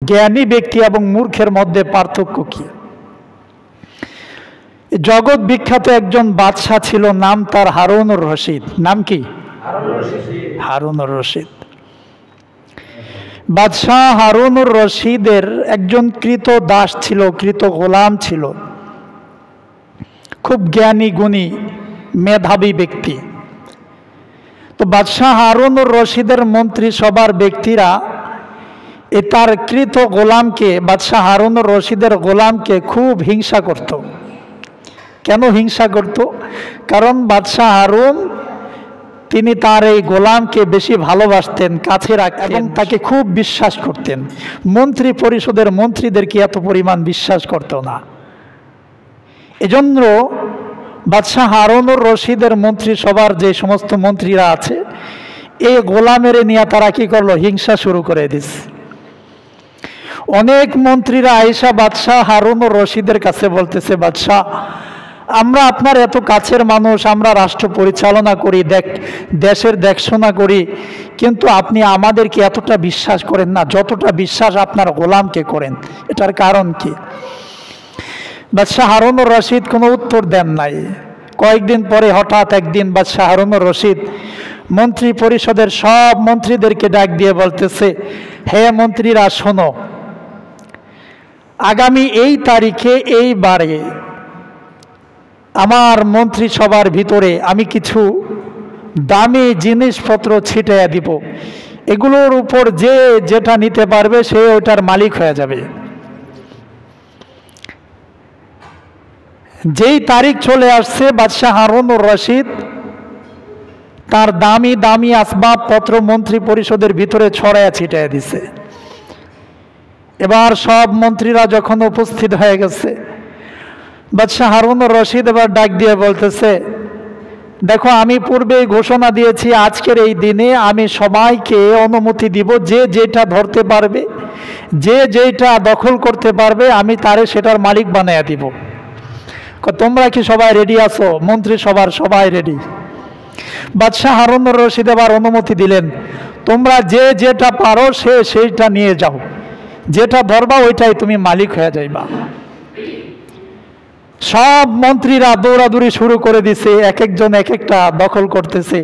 জ্ঞানী ব্যক্তি এবং মূর্খের মধ্যে পার্থক্য কি? জগৎ বিখ্যাত একজন বাদশাহ ছিল, নাম তার হারুনুর রশিদ। নাম কি? হারুনুর রশিদ। বাদশাহ হারুনুর রশিদের একজন কৃত দাস ছিল, কৃত গোলাম ছিল, খুব জ্ঞানী গুণী মেধাবী ব্যক্তি। তো বাদশাহ হারুনুর রশিদের মন্ত্রী সবার ব্যক্তিরা তার কৃত গোলামকে, বাদশাহ হারুনুর রশিদের গোলামকে খুব হিংসা করত। কেন হিংসা করত? কারণ বাদশাহ হারুন তিনি তার এই গোলামকে বেশি ভালোবাসতেন, কাছে রাখতেন এবং তাকে খুব বিশ্বাস করতেন। মন্ত্রী পরিষদের মন্ত্রীদেরকে এত পরিমাণ বিশ্বাস করত না। এজন্য বাদশাহ হারুনুর রশিদের মন্ত্রী সবার যে সমস্ত মন্ত্রীরা আছে, এই গোলামের নিয়ে তারা কি করলো? হিংসা শুরু করে দিচ্ছে। অনেক মন্ত্রীরা আয়েশা বাদশাহ হারুনুর রশিদের কাছে বলতেছে, বাদশাহ আমরা আপনার এত কাছের মানুষ, আমরা রাষ্ট্র পরিচালনা করি, দেশের দেখশোনা করি, কিন্তু আপনি আমাদেরকে এতটা বিশ্বাস করেন না যতটা বিশ্বাস আপনার গোলামকে করেন। এটার কারণ কি? বাদশাহ হারুনুর রশিদ কোনো উত্তর দেন নাই। কয়েকদিন পরে হঠাৎ একদিন বাদশাহ হারুনুর রশিদ মন্ত্রী পরিষদের সব মন্ত্রীদেরকে ডাক দিয়ে বলতেছে, হে মন্ত্রীরা শোনো, আগামী এই তারিখে এই বারে আমার মন্ত্রী সভার ভিতরে আমি কিছু দামি জিনিসপত্র ছিটিয়ে দিব, এগুলোর উপর যে যেটা নিতে পারবে সে ওটার মালিক হয়ে যাবে। যেই তারিখ চলে আসছে, বাদশাহ হারুনুর রশিদ তার দামি দামি আসবাবপত্র মন্ত্রী পরিষদের ভিতরে ছড়াইয়া ছিটিয়ে দিছে। এবার সব মন্ত্রীরা যখন উপস্থিত হয়ে গেছে, বাদশাহ হারুনুর রশিদ এবার ডাক দিয়ে বলতেছে, দেখো আমি পূর্বেই ঘোষণা দিয়েছি আজকের এই দিনে আমি সবাইকে অনুমতি দিব, যে যেটা ধরতে পারবে, যে যেটা দখল করতে পারবে আমি তারে সেটার মালিক বানাইয়া দিব। তোমরা কি সবাই রেডি আছো? মন্ত্রী সবার সবাই রেডি। বাদশাহ হারুনুর রশিদ এবার অনুমতি দিলেন, তোমরা যে যেটা পারো সেইটা নিয়ে যাও, যেটা ধরবা ওইটাই তুমি মালিক হয়ে যাইবা। সব মন্ত্রীরা দৌড়াদৌড়ি শুরু করে দিছে, এক একজন এক একটা দখল করতেছে,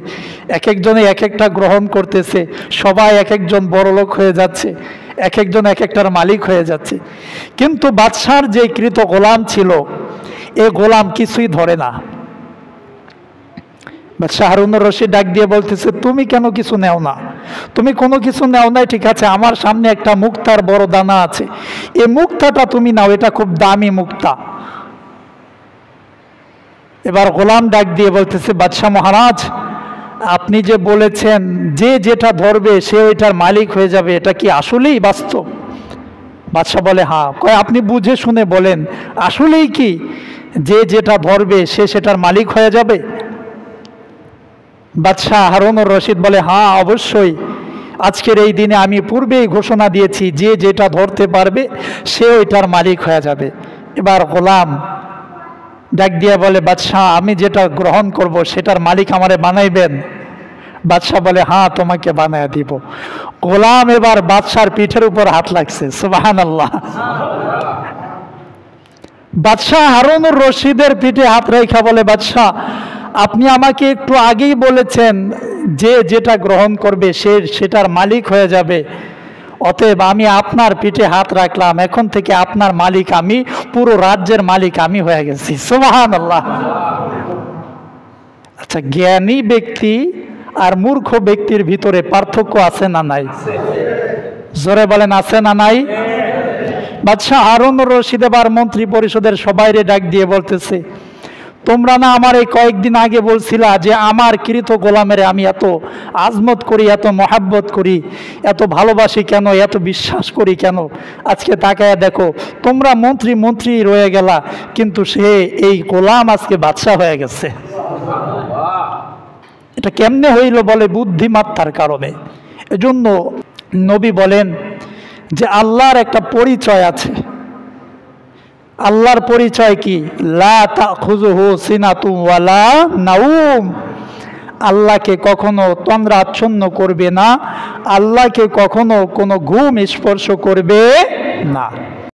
এক একজনে এক একটা গ্রহণ করতেছে, সবাই এক একজন বড়লোক হয়ে যাচ্ছে, এক একজন এক একটার মালিক হয়ে যাচ্ছে। কিন্তু বাদশার যে কৃত গোলাম ছিল, এ গোলাম কিছুই ধরে না। বাদশাহ হারুনুর রশিদ ডাক দিয়ে বলতেছে, তুমি কেন কিছু নেও না? তুমি কোনো কিছু নেও নাই, ঠিক আছে, আমার সামনে একটা মুক্তার বড় দানা আছে, এই মুক্তাটা তুমি নাও, এটা খুব দামি মুক্তা। এবার গোলাম ডাক দিয়ে বলতেছে, বাদশাহ মহারাজ আপনি যে বলেছেন যে যেটা ধরবে সে ওইটার মালিক হয়ে যাবে, এটা কি আসলেই বাস্তব? বাদশাহ বলে, হ্যাঁ। কয় আপনি বুঝে শুনে বলেন, আসলেই কি যে যেটা ধরবে সে সেটার মালিক হয়ে যাবে? বাদশাহ হারুনুর রশিদ বলে, হ্যাঁ অবশ্যই, আজকের এই দিনে আমি পূর্বেই ঘোষণা দিয়েছি যে যেটা ধরতে পারবে সে ওইটার মালিক হয়ে যাবে। এবার গোলাম ডাক দিয়ে বলে, বাদশাহ আমি যেটা গ্রহণ করব সেটার মালিক আমারে বানাইবেন? বাদশাহ বলে, হ্যাঁ তোমাকে বানায় দিব। গোলাম এবার বাদশার পিঠের উপর হাত লাগছে, সুবহানাল্লাহ। বাদশাহ হারুনুর রশিদের পিঠে হাত রেখা বলে, বাদশাহ আপনি আমাকে একটু আগেই বলেছেন যে যেটা গ্রহণ করবে সেটার মালিক হয়ে যাবে, অতএব আমি আপনার পিঠে হাত রাখলাম, এখন থেকে আপনার মালিক আমি, পুরো রাজ্যের মালিক আমি হয়ে গেছি, সুবহানাল্লাহ। আচ্ছা, জ্ঞানী ব্যক্তি আর মূর্খ ব্যক্তির ভিতরে পার্থক্য আছে না নাই? জোরে বলেন, আছে না নাই? বাদশাহ হারুনুর রশিদ এবার মন্ত্রী পরিষদের সবাইরে ডাক দিয়ে বলতেছে, তোমরা না আমার এই কয়েকদিন আগে বলছিলা যে আমার কৃত গোলামের আমি এত আজমত করি, এত মহাব্বত করি, এত ভালোবাসি কেন, এত বিশ্বাস করি কেন? আজকে তাকায় দেখো, তোমরা মন্ত্রী রয়ে গেলা, কিন্তু সে এই গোলাম আজকে বাদশাহ হয়ে গেছে। এটা কেমনে হইল? বলে বুদ্ধিমত্তার কারণে। এজন্য নবী বলেন যে আল্লাহর একটা পরিচয় আছে। আল্লাহর পরিচয় কি? লা তাখুযুহু সিনাতুন ওয়ালা নাউম। আল্লাহকে কখনো তন্দ্রা আচ্ছন্ন করবে না, আল্লাহকে কখনো কোনো ঘুম স্পর্শ করবে না।